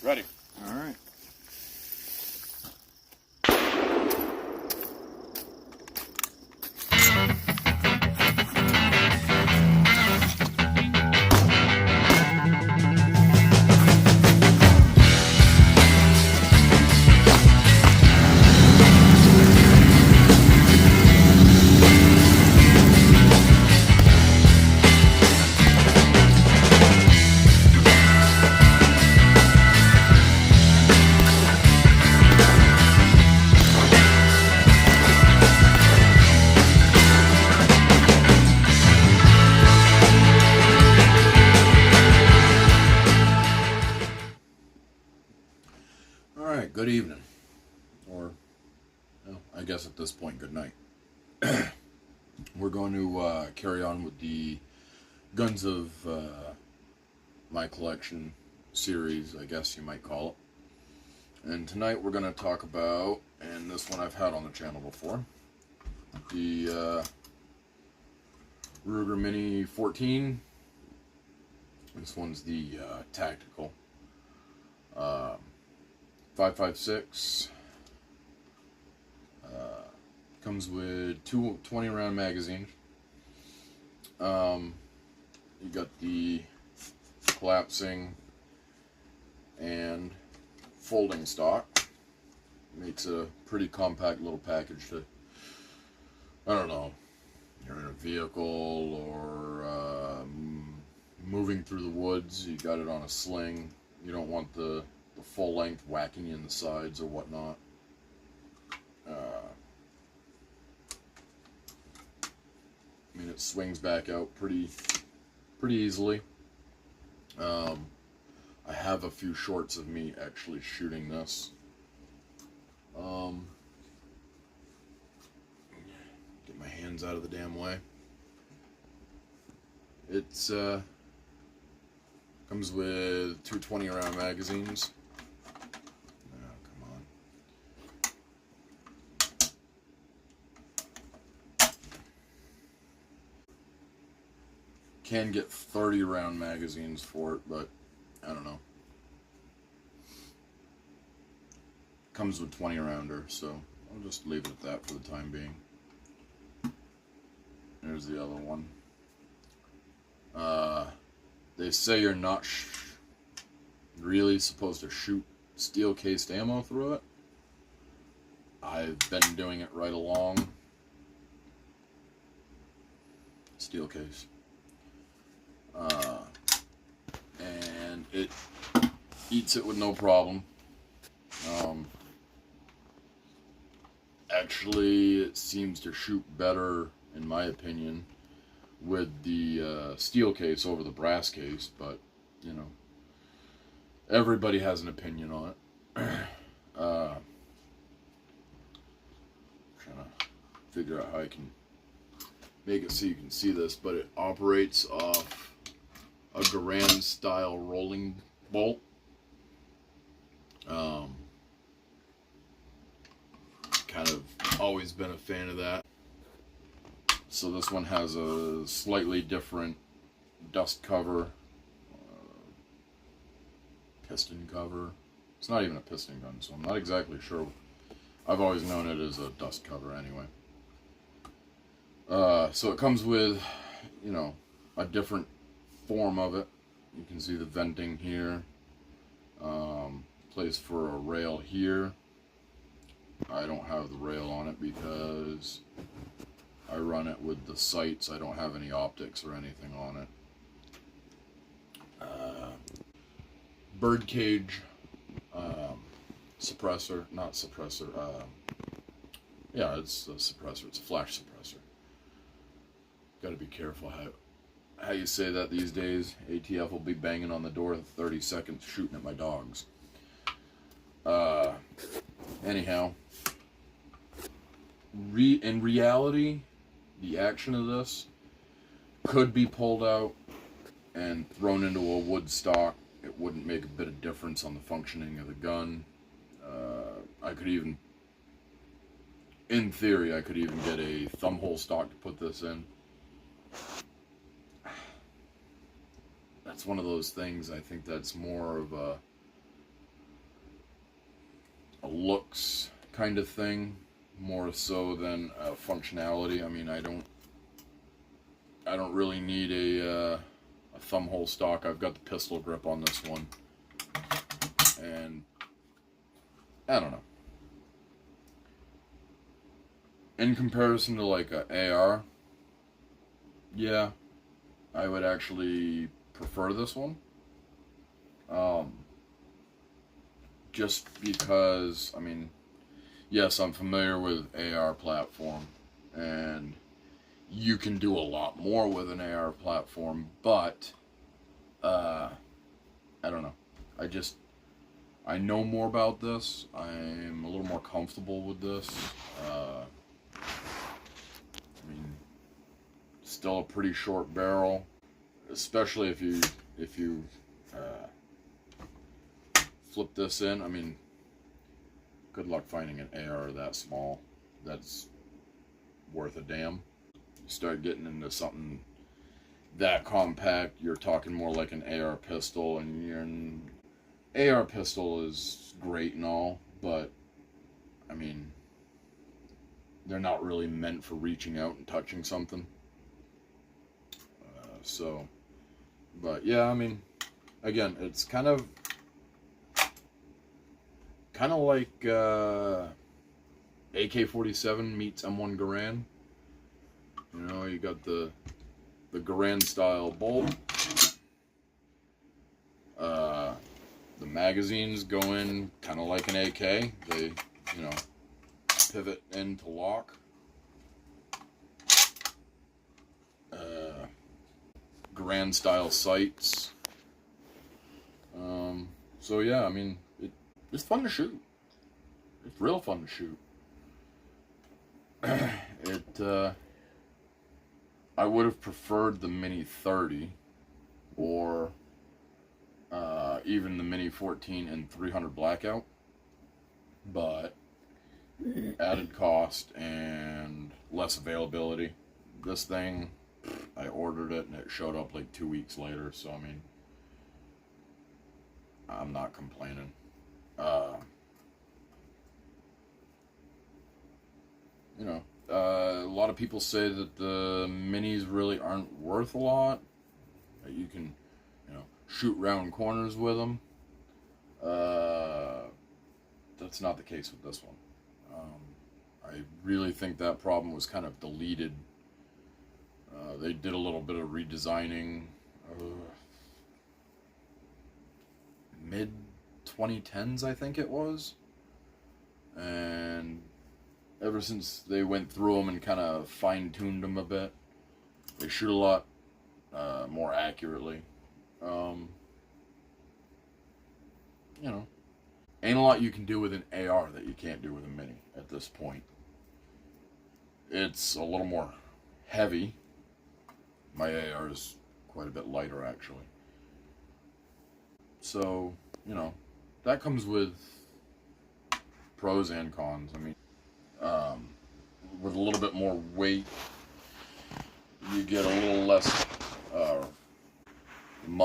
Ready. All right. Alright, good evening. Or, well, I guess at this point, good night. We're going to carry on with the Guns of My Collection series, I guess you might call it. And tonight we're going to talk about, and this one I've had on the channel before, the Ruger Mini 14. This one's the tactical. 5.56. Comes with two 20-round magazines. You got the collapsing and folding stock. Makes a pretty compact little package to, I don't know, you're in a vehicle or moving through the woods. You got it on a sling. You don't want the full length whacking you in the sides or whatnot. I mean, it swings back out pretty easily. I have a few shorts of me actually shooting this. Get my hands out of the damn way. It's comes with two 20-round magazines. Can get 30-round magazines for it, but I don't know. Comes with 20-rounder, so I'll just leave it at that for the time being. There's the other one. They say you're not really supposed to shoot steel-cased ammo through it. I've been doing it right along. Steel case. And it eats it with no problem. Actually, it seems to shoot better, in my opinion, with the steel case over the brass case, but, you know, everybody has an opinion on it. Trying to figure out how I can make it so you can see this, but it operates off a Garand style rolling bolt. Kind of always been a fan of that. So this one has a slightly different dust cover, piston cover. It's not even a piston gun, so I'm not exactly sure. I've always known it as a dust cover anyway. So it comes with, you know, a different form of it. You can see the venting here. Place for a rail here. I don't have the rail on it because I run it with the sights. I don't have any optics or anything on it. Birdcage suppressor, not suppressor. Yeah, it's a suppressor. It's a flash suppressor. Got to be careful how you say that these days. ATF will be banging on the door 30 seconds shooting at my dogs. Anyhow, in reality, the action of this could be pulled out and thrown into a wood stock. It wouldn't make a bit of difference on the functioning of the gun. I could even, in theory, I could even get a thumbhole stock to put this in. That's one of those things, I think that's more of a looks kind of thing more so than functionality. I mean, I don't really need a thumb hole stock. I've got the pistol grip on this one, and I don't know. In comparison to like a AR, yeah, I would actually prefer this one. Just because, I mean, yes, I'm familiar with AR platform, and you can do a lot more with an AR platform, but I don't know. I know more about this. I'm a little more comfortable with this. I mean, still a pretty short barrel, especially if you flip this in. I mean, good luck finding an AR that small that's worth a damn. You start getting into something that compact, you're talking more like an AR pistol, and AR pistol is great and all, but I mean, they're not really meant for reaching out and touching something. But yeah, I mean, again, it's kind of like AK-47 meets M1 Garand. You know, you got the Garand style bolt. The magazines go in kind of like an AK. They, you know, pivot into lock. Garand style sights. So yeah, I mean, it's fun to shoot. It's real fun to shoot. I would have preferred the Mini 30 or even the Mini 14 and 300 Blackout, but added cost and less availability. This thing, I ordered it and it showed up like 2 weeks later, so I mean, I'm not complaining. You know, a lot of people say that the minis really aren't worth a lot. That you can, you know, shoot round corners with them. That's not the case with this one. I really think that problem was kind of deleted. They did a little bit of redesigning. Mid 2010s, I think it was. And ever since they went through them and kind of fine-tuned them a bit, they shoot a lot more accurately. You know, ain't a lot you can do with an AR that you can't do with a Mini at this point. It's a little more heavy. My AR is quite a bit lighter, actually. So, you know, that comes with pros and cons. I mean, with a little bit more weight, you get a little less,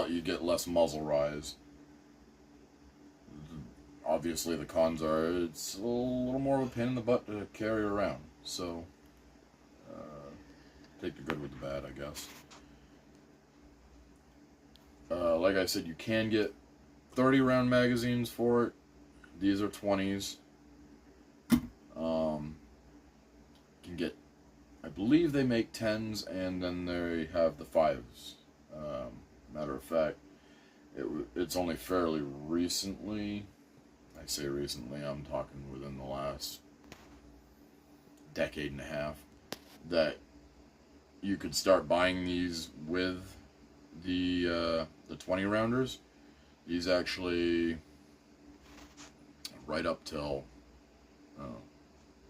you get less muzzle rise. Obviously, the cons are it's a little more of a pain in the butt to carry around. So, take the good with the bad, I guess. Like I said, you can get 30 round magazines for it. These are 20s. You can get, I believe they make 10s, and then they have the 5s. Matter of fact, it's only fairly recently, I say recently, I'm talking within the last decade and a half, that you could start buying these with the 20 rounders. These actually, right up till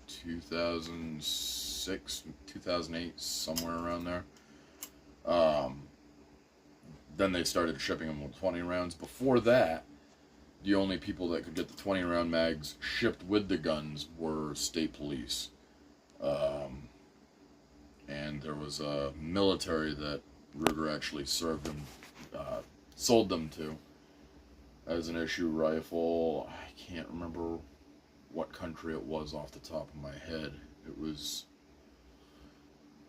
2006, 2008, somewhere around there. Then they started shipping them with 20 rounds. Before that, the only people that could get the 20 round mags shipped with the guns were state police. And there was a military that Ruger actually served them, sold them to as an issue rifle. I can't remember what country it was off the top of my head. It was,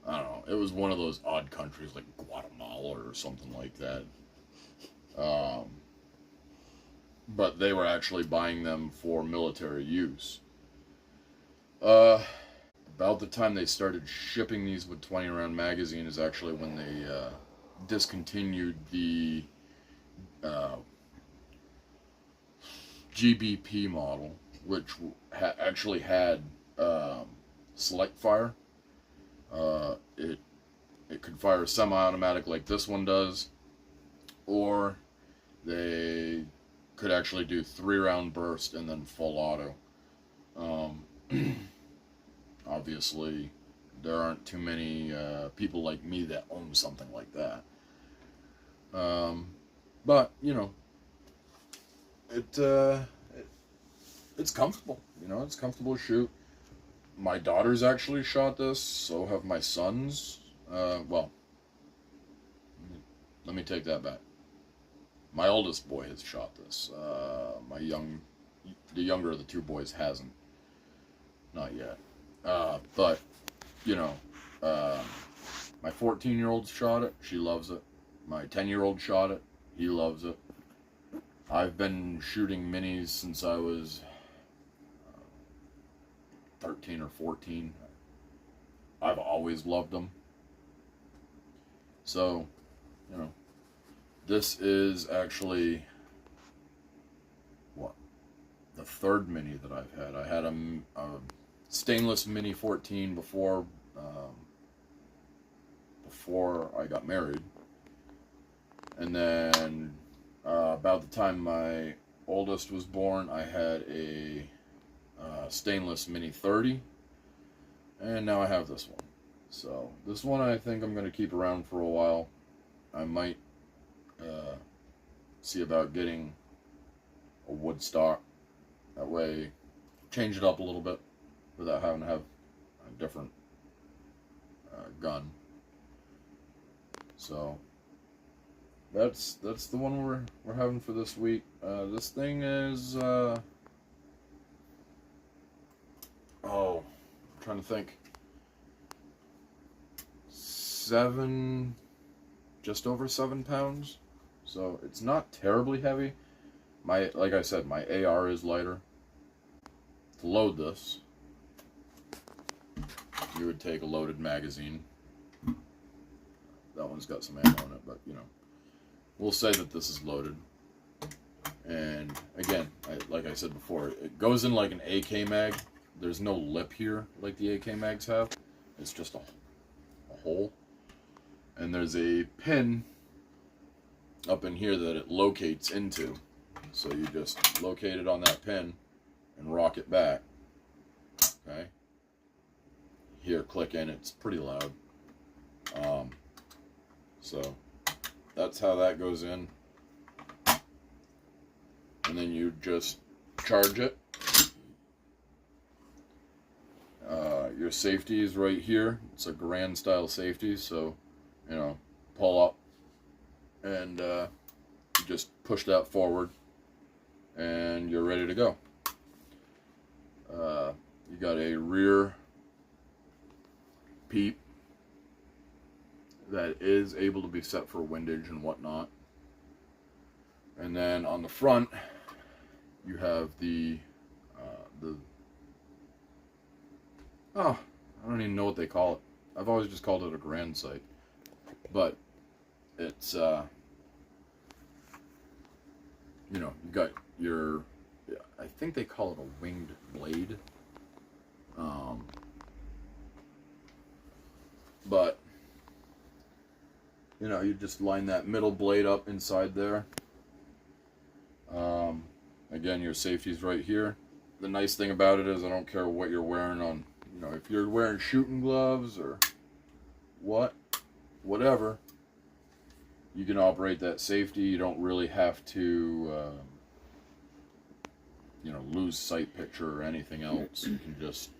I don't know, it was one of those odd countries like Guatemala or something like that. But they were actually buying them for military use. About the time they started shipping these with 20 round magazine is actually when they discontinued the GBP model, which actually had select fire. It could fire semi-automatic like this one does, or they could actually do 3-round burst and then full auto. Obviously, there aren't too many people like me that own something like that. But you know, it's comfortable. You know, it's comfortable to shoot. My daughter's actually shot this. So have my sons. Well, let me take that back. My oldest boy has shot this. The younger of the two boys hasn't. Not yet. But, you know, my 14-year-old shot it. She loves it. My 10-year-old shot it. He loves it. I've been shooting minis since I was 13 or 14. I've always loved them. So, you know, this is actually, what, the third mini that I've had. I had a stainless Mini 14 before I got married. And then about the time my oldest was born, I had a stainless Mini 30. And now I have this one. So this one I think I'm going to keep around for a while. I might see about getting a wood stock. That way, change it up a little bit without having to have a different gun. So that's the one we're having for this week. This thing is I'm trying to think. Just over 7 pounds. So it's not terribly heavy. Like I said, my AR is lighter. To load this, you would take a loaded magazine. That one's got some ammo in it, but you know, we'll say that this is loaded. And again, like I said before, it goes in like an AK mag. There's no lip here like the AK mags have. It's just a hole. And there's a pin up in here that it locates into. So you just locate it on that pin and rock it back. Okay. Here, click in. It's pretty loud. So that's how that goes in. And then you just charge it. Your safety is right here. It's a Garand style safety, so you know, pull up and you just push that forward and you're ready to go. You got a rear peep that is able to be set for windage and whatnot. And then on the front, you have I don't even know what they call it. I've always just called it a Garand sight. But it's, you know, you got your, I think they call it a winged blade. But, you know, you just line that middle blade up inside there. Again, your safety's right here. The nice thing about it is I don't care what you're wearing on, you know, if you're wearing shooting gloves or whatever, you can operate that safety. You don't really have to, you know, lose sight picture or anything else. You can just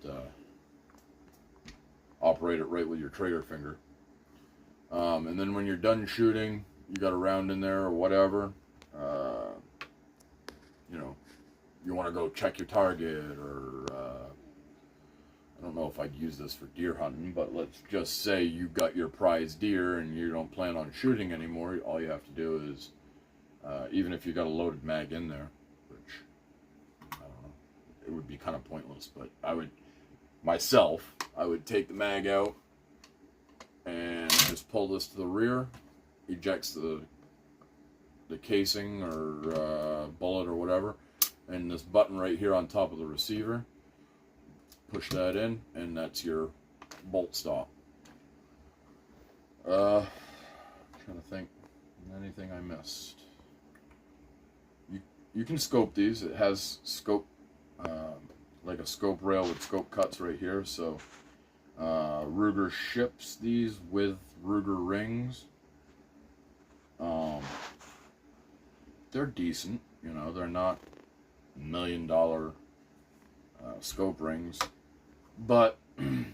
operate it right with your trigger finger. And then when you're done shooting, you got a round in there or whatever, you know, you want to go check your target, or I don't know if I'd use this for deer hunting, but let's just say you got your prize deer and you don't plan on shooting anymore. All you have to do is, even if you got a loaded mag in there, which I don't know, it would be kind of pointless, but I would take the mag out and just pull this to the rear, ejects the casing or bullet or whatever, and this button right here on top of the receiver, push that in, and that's your bolt stop. Trying to think, anything I missed. You can scope these. It has scope, like a scope rail with scope cuts right here. So Ruger ships these with Ruger rings. They're decent, you know. They're not $1 million scope rings, but you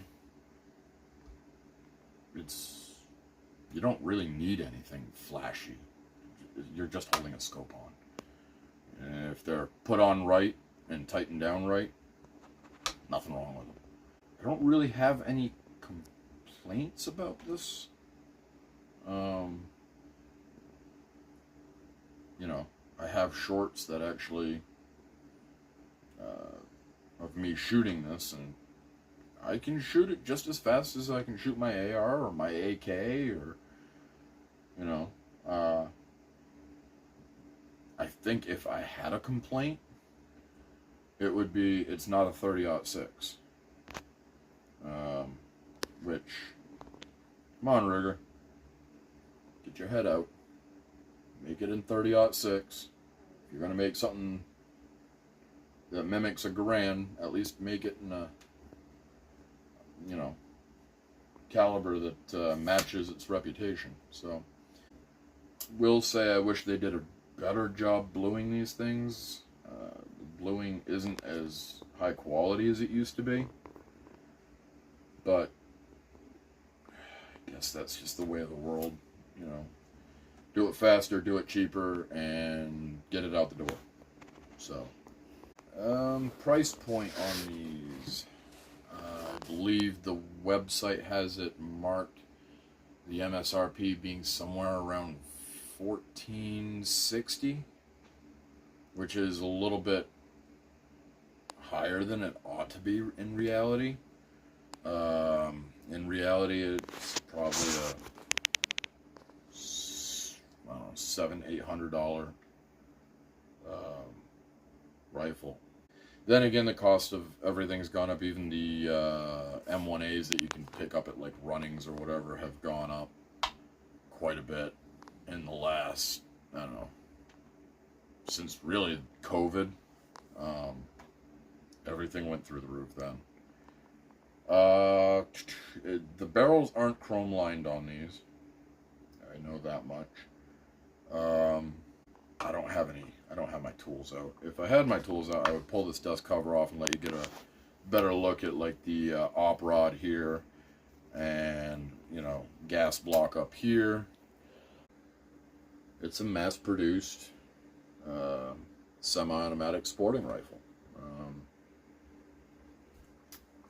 don't really need anything flashy. You're just holding a scope on. And if they're put on right and tightened down right, nothing wrong with them. I don't really have any complaints about this. You know, I have shorts that actually of me shooting this, and I can shoot it just as fast as I can shoot my AR or my AK, or, you know, I think if I had a complaint, it would be it's not a 30-06. Which, come on, Ruger, get your head out. Make it in 30-06. If you're gonna make something that mimics a Garand, at least make it in a, you know, caliber that matches its reputation. So, will say I wish they did a better job bluing these things. The bluing isn't as high quality as it used to be, but I guess that's just the way of the world, you know. Do it faster, do it cheaper, and get it out the door. So, price point on these. I believe the website has it marked, the MSRP being somewhere around $14.60, which is a little bit higher than it ought to be in reality. In reality, it's probably a $700-800 rifle. Then again, the cost of everything's gone up. Even the M1As that you can pick up at like Runnings or whatever have gone up quite a bit in the last, I don't know, since really COVID. Everything went through the roof then. The barrels aren't chrome lined on these. I know that much. I don't have my tools out. If I had my tools out, I would pull this dust cover off and let you get a better look at like the op rod here, and, you know, gas block up here. It's a mass-produced semi-automatic sporting rifle.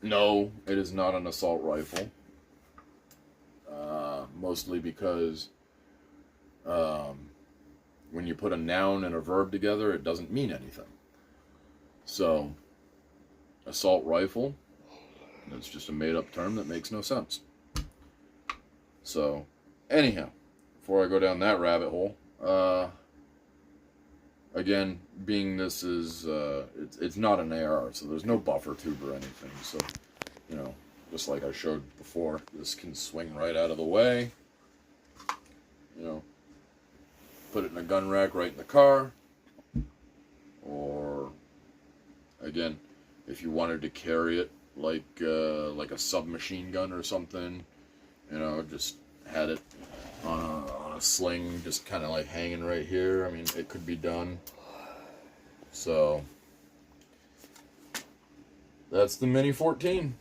No, it is not an assault rifle. Mostly because when you put a noun and a verb together, it doesn't mean anything. So, assault rifle, that's just a made-up term that makes no sense. So, anyhow, before I go down that rabbit hole, again, being this is, it's not an AR, so there's no buffer tube or anything. So, you know, just like I showed before, this can swing right out of the way. You know, put it in a gun rack right in the car. Or, again, if you wanted to carry it like a submachine gun or something, you know, just had it on a sling, just kind of like hanging right here. I mean, it could be done. So, that's the Mini 14.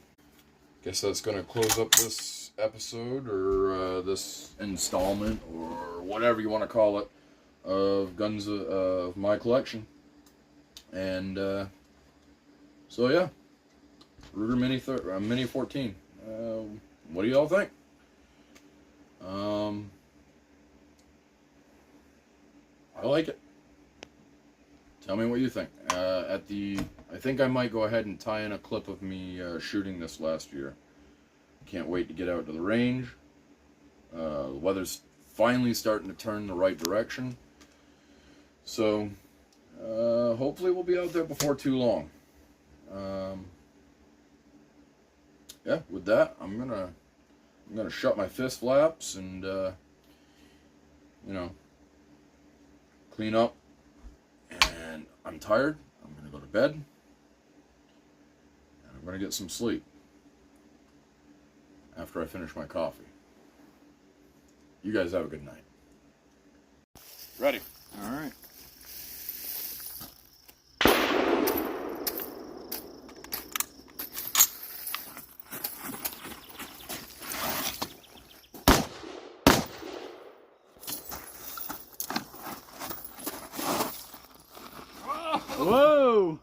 Guess that's going to close up this episode, or this installment, or whatever you want to call it, of guns of my collection. And so yeah, Ruger Mini 14. What do y'all think? I like it. Tell me what you think. I think I might go ahead and tie in a clip of me shooting this last year. Can't wait to get out to the range. The weather's finally starting to turn the right direction. So, hopefully we'll be out there before too long. Yeah, with that, I'm gonna shut my fist flaps and clean up. And I'm tired. I'm gonna go to bed. And I'm gonna get some sleep after I finish my coffee. You guys have a good night. Ready. All right. Whoa!